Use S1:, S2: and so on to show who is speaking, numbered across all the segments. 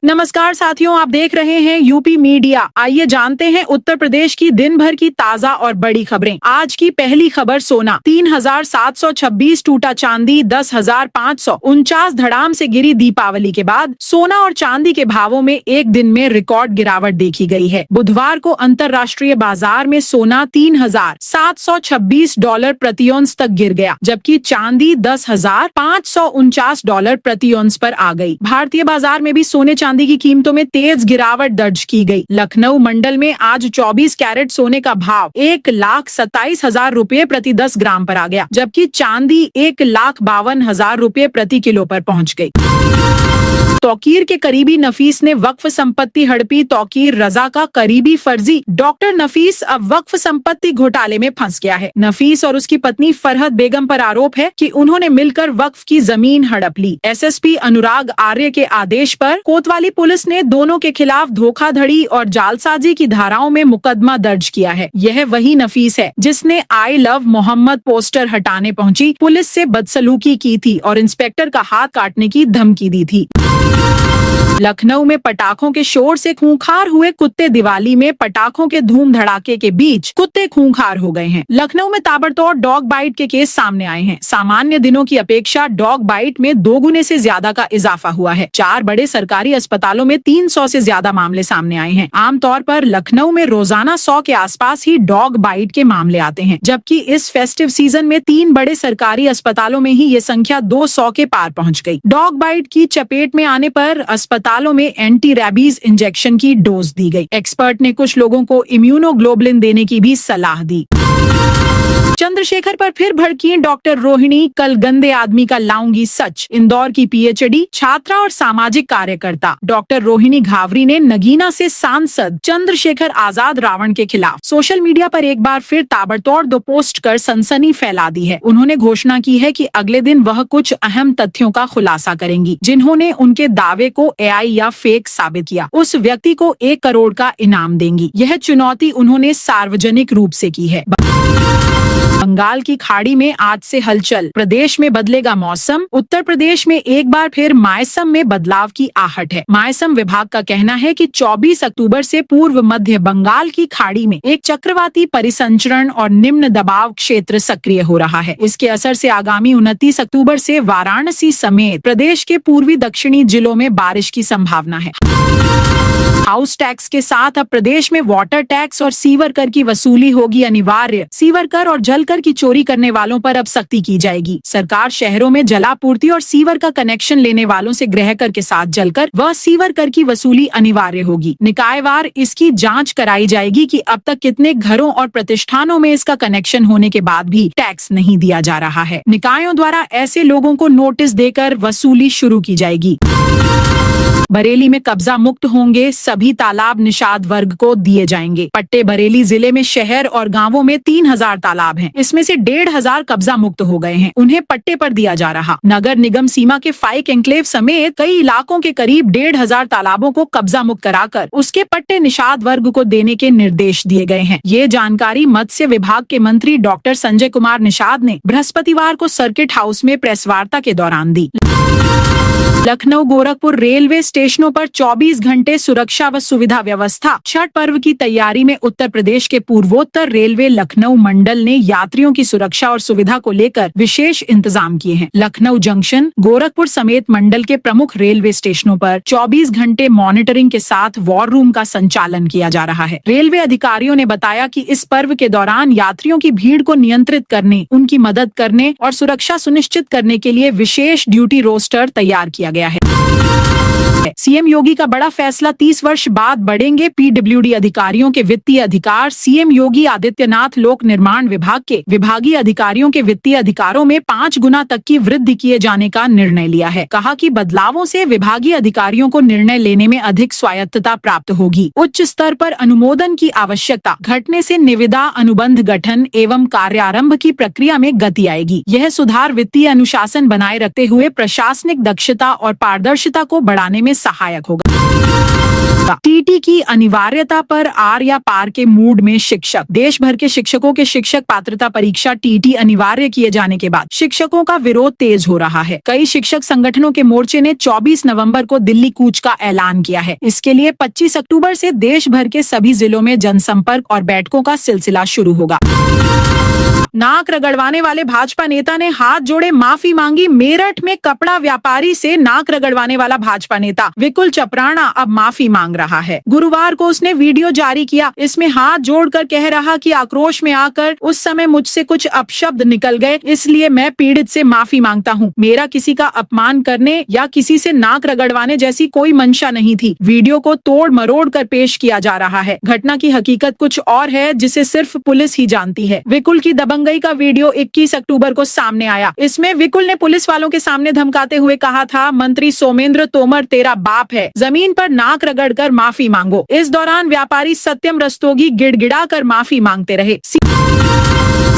S1: नमस्कार साथियों, आप देख रहे हैं यूपी मीडिया। आइए जानते हैं उत्तर प्रदेश की दिन भर की ताजा और बड़ी खबरें। आज की पहली खबर सोना 3,726 टूटा चांदी 10,549 धड़ाम से गिरी। दीपावली के बाद सोना और चांदी के भावों में एक दिन में रिकॉर्ड गिरावट देखी गई है। बुधवार को अंतर्राष्ट्रीय बाजार में सोना $3,726 प्रति औंस तक गिर गया, जबकि चांदी $10,549 प्रति औंस पर आ गई। भारतीय बाजार में भी सोने चांदी की कीमतों में तेज गिरावट दर्ज की गई। लखनऊ मंडल में आज 24 कैरेट सोने का भाव 1,27,000 रुपए प्रति 10 ग्राम पर आ गया, जबकि चांदी 1,52,000 रुपए प्रति किलो पर पहुंच गई। तौकीर के करीबी नफीस ने वक्फ संपत्ति हड़पी। तौकीर रजा का करीबी फर्जी डॉक्टर नफीस अब वक्फ संपत्ति घोटाले में फंस गया है। नफीस और उसकी पत्नी फरहत बेगम पर आरोप है कि उन्होंने मिलकर वक्फ की जमीन हड़प ली। एसएसपी अनुराग आर्य के आदेश पर कोतवाली पुलिस ने दोनों के खिलाफ धोखाधड़ी और जालसाजी की धाराओं में मुकदमा दर्ज किया है। यह वही नफीस है जिसने आई लव मोहम्मद पोस्टर हटाने पहुंची पुलिस से बदसलूकी की थी और इंस्पेक्टर का हाथ काटने की धमकी दी थी। लखनऊ में पटाखों के शोर से खूंखार हुए कुत्ते। दिवाली में पटाखों के धूम धड़ाके के बीच कुत्ते खूंखार हो गए हैं। लखनऊ में ताबड़तोड़ डॉग बाइट के केस सामने आए हैं। सामान्य दिनों की अपेक्षा डॉग बाइट में 2 गुने से ज्यादा का इजाफा हुआ है। 4 बड़े सरकारी अस्पतालों में 300 से ज्यादा मामले सामने आए हैं। आमतौर पर लखनऊ में रोजाना 100 के आसपास ही डॉग बाइट के मामले आते हैं, जबकि इस फेस्टिव सीजन में 3 बड़े सरकारी अस्पतालों में ही ये संख्या 200 के पार पहुँच गयी। डॉग बाइट की चपेट में आने पर अस्पतालों में एंटी रैबीज इंजेक्शन की डोज दी गई। एक्सपर्ट ने कुछ लोगों को इम्यूनोग्लोबुलिन देने की भी सलाह दी। चंद्रशेखर पर फिर भड़की डॉक्टर रोहिणी। कल गंदे आदमी का लाऊंगी सच। इंदौर की पीएचडी छात्रा और सामाजिक कार्यकर्ता डॉक्टर रोहिणी घावरी ने नगीना से सांसद चंद्रशेखर आजाद रावण के खिलाफ सोशल मीडिया पर एक बार फिर ताबड़तोड़ 2 पोस्ट कर सनसनी फैला दी है। उन्होंने घोषणा की है कि अगले दिन वह कुछ अहम तथ्यों का खुलासा करेंगी जिन्होंने उनके दावे को एआई या फेक साबित किया। उस व्यक्ति को 1 करोड़ का इनाम देंगी। यह चुनौती उन्होंने सार्वजनिक रूप से की है। बंगाल की खाड़ी में आज से हलचल। प्रदेश में बदलेगा मौसम। उत्तर प्रदेश में एक बार फिर मौसम में बदलाव की आहट है। मौसम विभाग का कहना है कि 24 अक्टूबर से पूर्व मध्य बंगाल की खाड़ी में एक चक्रवाती परिसंचरण और निम्न दबाव क्षेत्र सक्रिय हो रहा है। इसके असर से आगामी 29 अक्टूबर से वाराणसी समेत प्रदेश के पूर्वी दक्षिणी जिलों में बारिश की संभावना है। हाउस टैक्स के साथ अब प्रदेश में वाटर टैक्स और सीवर कर की वसूली होगी अनिवार्य। सीवर कर और जल कर की चोरी करने वालों पर अब सख्ती की जाएगी। सरकार शहरों में जलापूर्ति और सीवर का कनेक्शन लेने वालों से गृह कर के साथ जलकर व सीवर कर की वसूली अनिवार्य होगी। निकायवार इसकी जांच कराई जाएगी कि अब तक कितने घरों और प्रतिष्ठानों में इसका कनेक्शन होने के बाद भी टैक्स नहीं दिया जा रहा है। निकायों द्वारा ऐसे लोगों को नोटिस देकर वसूली शुरू की जाएगी। बरेली में कब्जा मुक्त होंगे सभी तालाब। निषाद वर्ग को दिए जाएंगे पट्टे। बरेली जिले में शहर और गांवों में 3,000 तालाब हैं। इसमें से 1,500 कब्जा मुक्त हो गए हैं। उन्हें पट्टे पर दिया जा रहा। नगर निगम सीमा के फाइक एन्क्लेव समेत कई इलाकों के करीब 1,500 तालाबों को कब्जा मुक्त कराकर उसके पट्टे निषाद वर्ग को देने के निर्देश दिए गए हैं। ये जानकारी मत्स्य विभाग के मंत्री डॉक्टर संजय कुमार निषाद ने बृहस्पतिवार को सर्किट हाउस में प्रेस वार्ता के दौरान दी। लखनऊ गोरखपुर रेलवे स्टेशनों पर 24 घंटे सुरक्षा व सुविधा व्यवस्था। छठ पर्व की तैयारी में उत्तर प्रदेश के पूर्वोत्तर रेलवे लखनऊ मंडल ने यात्रियों की सुरक्षा और सुविधा को लेकर विशेष इंतजाम किए हैं। लखनऊ जंक्शन, गोरखपुर समेत मंडल के प्रमुख रेलवे स्टेशनों पर 24 घंटे मॉनिटरिंग के साथ वॉर रूम का संचालन किया जा रहा है। रेलवे अधिकारियों ने बताया कि इस पर्व के दौरान यात्रियों की भीड़ को नियंत्रित करने, उनकी मदद करने और सुरक्षा सुनिश्चित करने के लिए विशेष ड्यूटी रोस्टर तैयार किया गया है। सीएम योगी का बड़ा फैसला। 30 वर्ष बाद बढ़ेंगे पीडब्ल्यूडी अधिकारियों के वित्तीय अधिकार। सीएम योगी आदित्यनाथ लोक निर्माण विभाग के विभागीय अधिकारियों के वित्तीय अधिकारों में 5 गुना तक की वृद्धि किए जाने का निर्णय लिया है। कहा कि बदलावों से विभागीय अधिकारियों को निर्णय लेने में अधिक स्वायत्तता प्राप्त होगी। उच्च स्तर पर अनुमोदन की आवश्यकता घटने से निविदा अनुबंध गठन एवं कार्यारंभ की प्रक्रिया में गति आएगी। यह सुधार वित्तीय अनुशासन बनाए रखते हुए प्रशासनिक दक्षता और पारदर्शिता को बढ़ाने में सहायक होगा। टीटी की अनिवार्यता पर आर या पार के मूड में शिक्षक। देश भर के शिक्षकों के शिक्षक पात्रता परीक्षा टीटी अनिवार्य किए जाने के बाद शिक्षकों का विरोध तेज हो रहा है। कई शिक्षक संगठनों के मोर्चे ने 24 नवंबर को दिल्ली कूच का ऐलान किया है। इसके लिए 25 अक्टूबर से देश भर के सभी जिलों में जनसंपर्क और बैठकों का सिलसिला शुरू होगा। नाक रगड़वाने वाले भाजपा नेता ने हाथ जोड़े माफी मांगी। मेरठ में कपड़ा व्यापारी से नाक रगड़वाने वाला भाजपा नेता विकुल चपराना अब माफी मांग रहा है। गुरुवार को उसने वीडियो जारी किया। इसमें हाथ जोड़कर कह रहा कि आक्रोश में आकर उस समय मुझसे कुछ अपशब्द निकल गए, इसलिए मैं पीड़ित से माफी मांगता हूँ। मेरा किसी का अपमान करने या किसी से नाक रगड़वाने जैसी कोई मंशा नहीं थी। वीडियो को तोड़ मरोड़ कर पेश किया जा रहा है। घटना की हकीकत कुछ और है, जिसे सिर्फ पुलिस ही जानती है। विकुल की दबंगई का वीडियो 21 अक्टूबर को सामने आया। इसमें विकुल ने पुलिस वालों के सामने धमकाते हुए कहा था, मंत्री सोमेंद्र तोमर तेरा बाप है, जमीन पर नाक रगड़कर माफी मांगो। इस दौरान व्यापारी सत्यम रस्तोगी गिड़गिड़ा कर माफी मांगते रहे।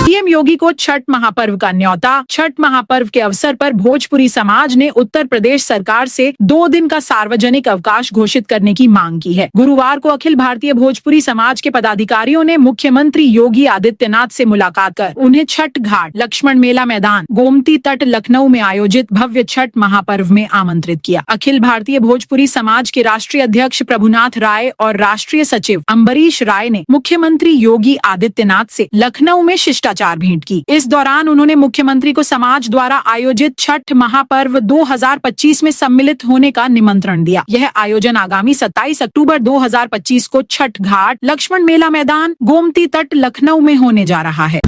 S1: सीएम योगी को छठ महापर्व का न्योता। छठ महापर्व के अवसर पर भोजपुरी समाज ने उत्तर प्रदेश सरकार से 2 दिन का सार्वजनिक अवकाश घोषित करने की मांग की है। गुरुवार को अखिल भारतीय भोजपुरी समाज के पदाधिकारियों ने मुख्यमंत्री योगी आदित्यनाथ से मुलाकात कर उन्हें छठ घाट, लक्ष्मण मेला मैदान, गोमती तट लखनऊ में आयोजित भव्य छठ महापर्व में आमंत्रित किया। अखिल भारतीय भोजपुरी समाज के राष्ट्रीय अध्यक्ष प्रभुनाथ राय और राष्ट्रीय सचिव अम्बरीश राय ने मुख्यमंत्री योगी आदित्यनाथ से लखनऊ में शिष्टाचार भेंट की। इस दौरान उन्होंने मुख्यमंत्री को समाज द्वारा आयोजित छठ महापर्व 2025 में सम्मिलित होने का निमंत्रण दिया। यह आयोजन आगामी 27 अक्टूबर 2025 को छठ घाट, लक्ष्मण मेला मैदान, गोमती तट लखनऊ में होने जा रहा है।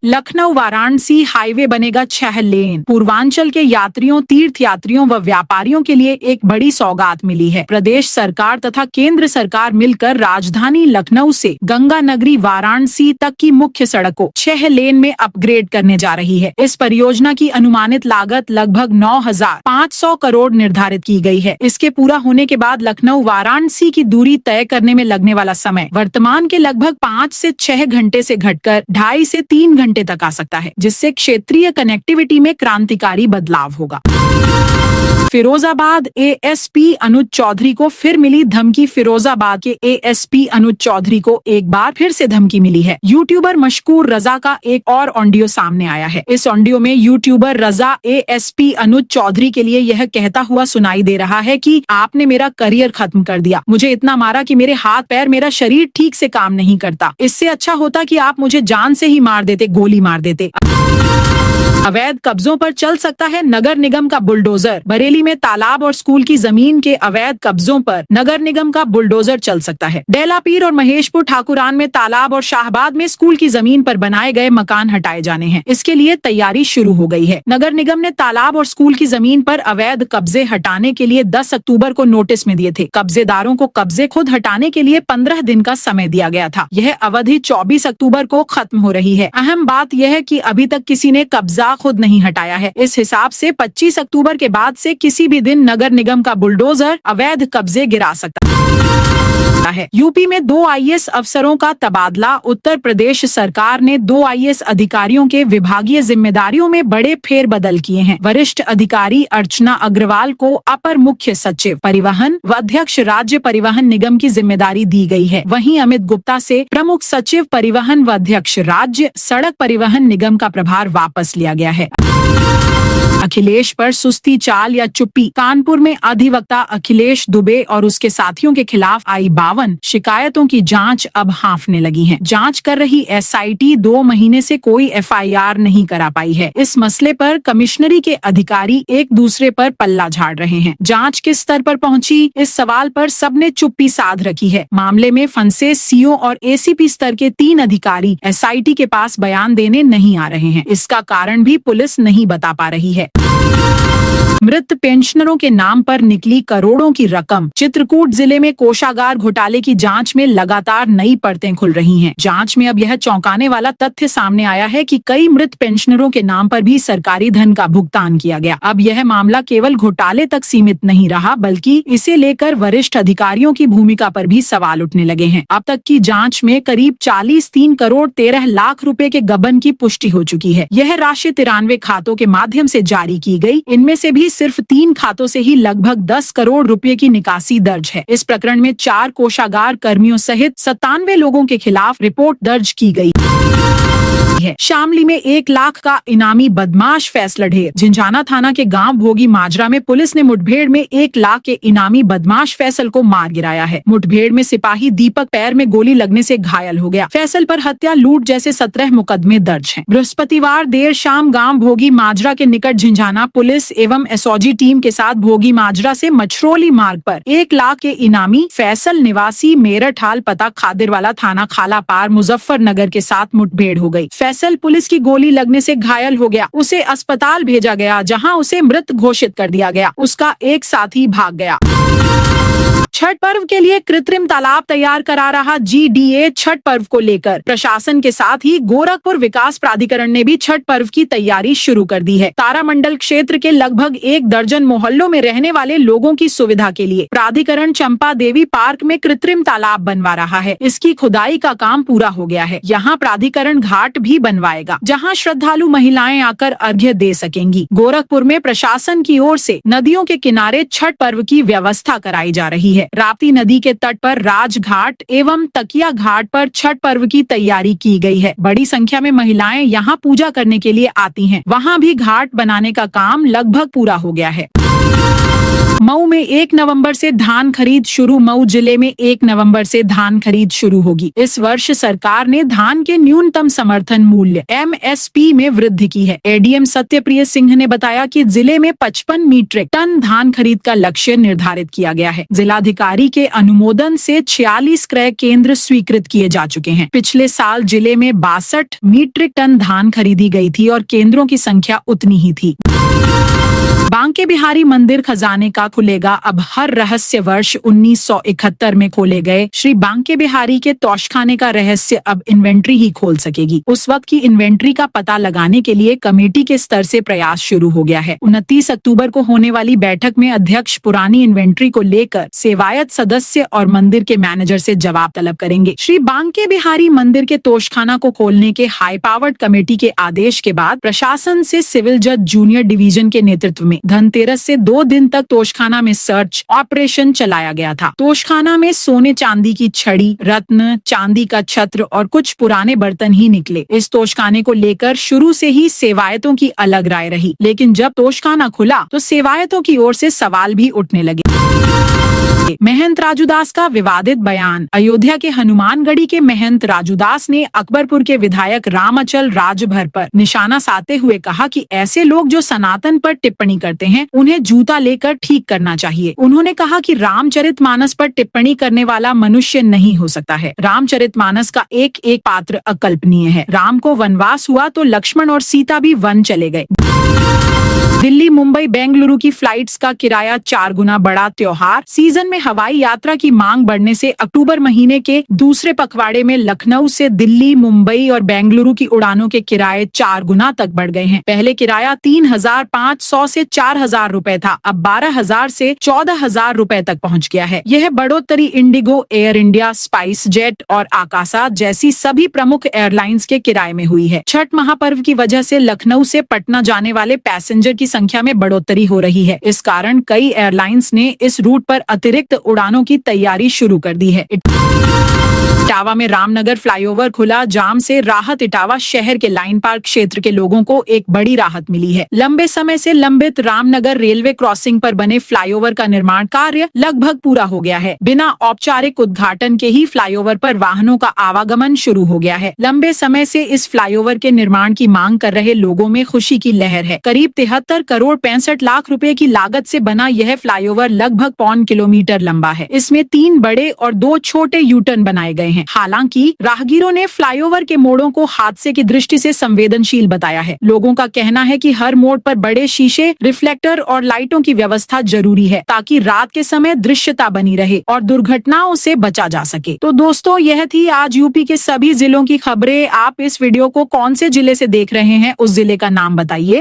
S1: लखनऊ वाराणसी हाईवे बनेगा 6 लेन। पूर्वांचल के यात्रियों, तीर्थ यात्रियों व व्यापारियों के लिए एक बड़ी सौगात मिली है। प्रदेश सरकार तथा केंद्र सरकार मिलकर राजधानी लखनऊ से गंगा नगरी वाराणसी तक की मुख्य सड़क को 6 लेन में अपग्रेड करने जा रही है। इस परियोजना की अनुमानित लागत लगभग 9,500 करोड़ निर्धारित की गई है। इसके पूरा होने के बाद लखनऊ वाराणसी की दूरी तय करने में लगने वाला समय वर्तमान के लगभग 5 से 6 घंटे से घटकर 2.5 से 3 घंटे तक आ सकता है, जिससे क्षेत्रीय कनेक्टिविटी में क्रांतिकारी बदलाव होगा। फिरोजाबाद एएसपी अनुज चौधरी को फिर मिली धमकी। फिरोजाबाद के एएसपी अनुज चौधरी को एक बार फिर से धमकी मिली है। यूट्यूबर मशकूर रजा का एक और ऑडियो सामने आया है। इस ऑडियो में यूट्यूबर रजा एएसपी अनुज चौधरी के लिए यह कहता हुआ सुनाई दे रहा है कि आपने मेरा करियर खत्म कर दिया, मुझे इतना मारा कि मेरे हाथ पैर, मेरा शरीर ठीक से काम नहीं करता। इससे अच्छा होता कि आप मुझे जान से ही मार देते, गोली मार देते। अवैध कब्जों पर चल सकता है नगर निगम का बुलडोजर। बरेली में तालाब और स्कूल की जमीन के अवैध कब्जों पर नगर निगम का बुलडोजर चल सकता है। डेलापीर और महेशपुर ठाकुरान में तालाब और शाहबाद में स्कूल की जमीन पर बनाए गए मकान हटाए जाने हैं। इसके लिए तैयारी शुरू हो गई है। नगर निगम ने तालाब और स्कूल की जमीन पर अवैध कब्जे हटाने के लिए 10 अक्टूबर को नोटिस में दिए थे। कब्जेदारों को कब्जे खुद हटाने के लिए 15 दिन का समय दिया गया था। यह अवधि 24 अक्टूबर को खत्म हो रही है। अहम बात यह है कि अभी तक किसी ने कब्जा खुद नहीं हटाया है। इस हिसाब से 25 अक्टूबर के बाद से किसी भी दिन नगर निगम का बुलडोजर अवैध कब्जे गिरा सकता है। यूपी में 2 आईएएस अफसरों का तबादला। उत्तर प्रदेश सरकार ने 2 आईएएस अधिकारियों के विभागीय जिम्मेदारियों में बड़े फेरबदल किए हैं। वरिष्ठ अधिकारी अर्चना अग्रवाल को अपर मुख्य सचिव परिवहन व अध्यक्ष राज्य परिवहन निगम की जिम्मेदारी दी गई है। वहीं अमित गुप्ता से प्रमुख सचिव परिवहन व अध्यक्ष राज्य सड़क परिवहन निगम का प्रभार वापस लिया गया है। अखिलेश पर सुस्ती चाल या चुप्पी। कानपुर में अधिवक्ता अखिलेश दुबे और उसके साथियों के खिलाफ आई 52 शिकायतों की जांच अब हांफने लगी है। जांच कर रही एसआईटी 2 महीने से कोई एफआईआर नहीं करा पाई है। इस मसले पर कमिश्नरी के अधिकारी एक दूसरे पर पल्ला झाड़ रहे हैं। जांच किस स्तर पर पहुंची, इस सवाल पर सबने चुप्पी साध रखी है। मामले में फंसे सीओ और एसीपी स्तर के 3 अधिकारी एसआईटी के पास बयान देने नहीं आ रहे हैं। इसका कारण भी पुलिस नहीं बता पा रही है। मृत पेंशनरों के नाम पर निकली करोड़ों की रकम। चित्रकूट जिले में कोषागार घोटाले की जांच में लगातार नई परतें खुल रही हैं। जांच में अब यह चौंकाने वाला तथ्य सामने आया है कि कई मृत पेंशनरों के नाम पर भी सरकारी धन का भुगतान किया गया। अब यह मामला केवल घोटाले तक सीमित नहीं रहा, बल्कि इसे लेकर वरिष्ठ अधिकारियों की भूमिका पर भी सवाल उठने लगे हैं। अब तक की जाँच में करीब 43 करोड़ 13 लाख रुपए के गबन की पुष्टि हो चुकी है। यह राशि 93 खातों के माध्यम से जारी की गई। इनमें से भी सिर्फ 3 खातों से ही लगभग 10 करोड़ रुपए की निकासी दर्ज है। इस प्रकरण में 4 कोषागार कर्मियों सहित 97 लोगों के खिलाफ रिपोर्ट दर्ज की गई है। शामली में 1 लाख का इनामी बदमाश फैसला ढेर। झिंझाना थाना के गांव भोगी माजरा में पुलिस ने मुठभेड़ में 1 लाख के इनामी बदमाश फैसल को मार गिराया है। मुठभेड़ में सिपाही दीपक पैर में गोली लगने से घायल हो गया। फैसल पर हत्या, लूट जैसे 17 मुकदमे दर्ज हैं। बृहस्पतिवार देर शाम गांव भोगी माजरा के निकट झिंझाना पुलिस एवं एसओजी टीम के साथ भोगी माजरा से मछरौली मार्ग पर 1 लाख के इनामी फैसल निवासी मेरठ हाल पता खादिरवाला थाना खाला पार मुजफ्फरनगर के साथ मुठभेड़ हो गई। फैसल पुलिस की गोली लगने से घायल हो गया। उसे अस्पताल भेजा गया, जहां उसे मृत घोषित कर दिया गया। उसका एक साथी भाग गया। छठ पर्व के लिए कृत्रिम तालाब तैयार करा रहा जीडीए। छठ पर्व को लेकर प्रशासन के साथ ही गोरखपुर विकास प्राधिकरण ने भी छठ पर्व की तैयारी शुरू कर दी है। तारामंडल क्षेत्र के लगभग 1 दर्जन मोहल्लों में रहने वाले लोगों की सुविधा के लिए प्राधिकरण चंपा देवी पार्क में कृत्रिम तालाब बनवा रहा है। इसकी खुदाई का काम पूरा हो गया है। यहाँ प्राधिकरण घाट भी बनवाएगा, जहाँ श्रद्धालु महिलाएं आकर अर्घ्य दे सकेंगी। गोरखपुर में प्रशासन की ओर से नदियों के किनारे छठ पर्व की व्यवस्था कराई जा रही है। राप्ती नदी के तट पर राजघाट एवं तकिया घाट पर छठ पर्व की तैयारी की गई है। बड़ी संख्या में महिलाएं यहां पूजा करने के लिए आती हैं। वहां भी घाट बनाने का काम लगभग पूरा हो गया है। मऊ में 1 नवंबर से धान खरीद शुरू। मऊ जिले में 1 नवंबर से धान खरीद शुरू होगी। इस वर्ष सरकार ने धान के न्यूनतम समर्थन मूल्य एमएसपी में वृद्धि की है। एडीएम सत्यप्रिय सिंह ने बताया कि जिले में 55 मीट्रिक टन धान खरीद का लक्ष्य निर्धारित किया गया है। जिलाधिकारी के अनुमोदन से 46 क्रय केंद्र स्वीकृत किए जा चुके हैं। पिछले साल जिले में 62 मीट्रिक टन धान खरीदी गई थी और केंद्रों की संख्या उतनी ही थी। बांके बिहारी मंदिर खजाने का खुलेगा अब हर रहस्य। वर्ष 1971 में खोले गए श्री बांके बिहारी के तौशखाने का रहस्य अब इन्वेंट्री ही खोल सकेगी। उस वक्त की इन्वेंट्री का पता लगाने के लिए कमेटी के स्तर से प्रयास शुरू हो गया है। 29 अक्टूबर को होने वाली बैठक में अध्यक्ष पुरानी इन्वेंट्री को लेकर सेवायत सदस्य और मंदिर के मैनेजर से जवाब तलब करेंगे। श्री बांके बिहारी मंदिर के तोशखाना को खोलने के हाई पावर्ड कमेटी के आदेश के बाद प्रशासन से सिविल जज जूनियर डिवीजन के नेतृत्व में धनतेरस से 2 दिन तक तोशखाना में सर्च ऑपरेशन चलाया गया था। तोशखाना में सोने चांदी की छड़ी, रत्न, चांदी का छत्र और कुछ पुराने बर्तन ही निकले। इस तोशखाने को लेकर शुरू से ही सेवायतों की अलग राय रही, लेकिन जब तोशखाना खुला तो सेवायतों की ओर से सवाल भी उठने लगे। महंत राजूदास का विवादित बयान। अयोध्या के हनुमानगढ़ी के महंत राजूदास ने अकबरपुर के विधायक रामअचल राजभर पर निशाना साधते हुए कहा कि ऐसे लोग जो सनातन पर टिप्पणी करते हैं उन्हें जूता लेकर ठीक करना चाहिए। उन्होंने कहा कि रामचरितमानस पर टिप्पणी करने वाला मनुष्य नहीं हो सकता है। रामचरितमानस का एक एक पात्र अकल्पनीय है। राम को वनवास हुआ तो लक्ष्मण और सीता भी वन चले गए। दिल्ली, मुंबई, बेंगलुरु की फ्लाइट्स का किराया 4 गुना बढ़ा। त्योहार सीजन में हवाई यात्रा की मांग बढ़ने से अक्टूबर महीने के दूसरे पखवाड़े में लखनऊ से दिल्ली, मुंबई और बेंगलुरु की उड़ानों के किराए 4 गुना तक बढ़ गए हैं। पहले किराया 3,500 से 4,000 रुपए था, अब 12,000 से 14,000 रुपए तक पहुंच गया है। यह बढ़ोतरी Indigo, air India, spice jet और आकाशा जैसी सभी प्रमुख एयरलाइंस के किराए में हुई है। छठ महापर्व की वजह से लखनऊ से पटना जाने वाले पैसेंजर की संख्या में बढ़ोतरी हो रही है। इस कारण कई एयरलाइंस ने इस रूट पर अतिरिक्त उड़ानों की तैयारी शुरू कर दी है। इटावा में रामनगर फ्लाईओवर खुला, जाम से राहत। इटावा शहर के लाइन पार्क क्षेत्र के लोगों को एक बड़ी राहत मिली है। लंबे समय से लंबित रामनगर रेलवे क्रॉसिंग पर बने फ्लाईओवर का निर्माण कार्य लगभग पूरा हो गया है। बिना औपचारिक उद्घाटन के ही फ्लाईओवर पर वाहनों का आवागमन शुरू हो गया है। लंबे समय से इस फ्लाईओवर के निर्माण की मांग कर रहे लोगों में खुशी की लहर है। करीब 73 करोड़ 65 लाख रुपए की लागत से बना यह फ्लाईओवर लगभग 1.25 किलोमीटर लंबा है। इसमें 3 बड़े और 2 छोटे यूटर्न बनाए गए हैं। हालांकि राहगीरों ने फ्लाईओवर के मोड़ों को हादसे की दृष्टि से संवेदनशील बताया है। लोगों का कहना है कि हर मोड़ पर बड़े शीशे, रिफ्लेक्टर और लाइटों की व्यवस्था जरूरी है ताकि रात के समय दृश्यता बनी रहे और दुर्घटनाओं से बचा जा सके। तो दोस्तों, यह थी आज यूपी के सभी जिलों की खबरें। आप इस वीडियो को कौन से जिले से देख रहे हैं, उस जिले का नाम बताइए।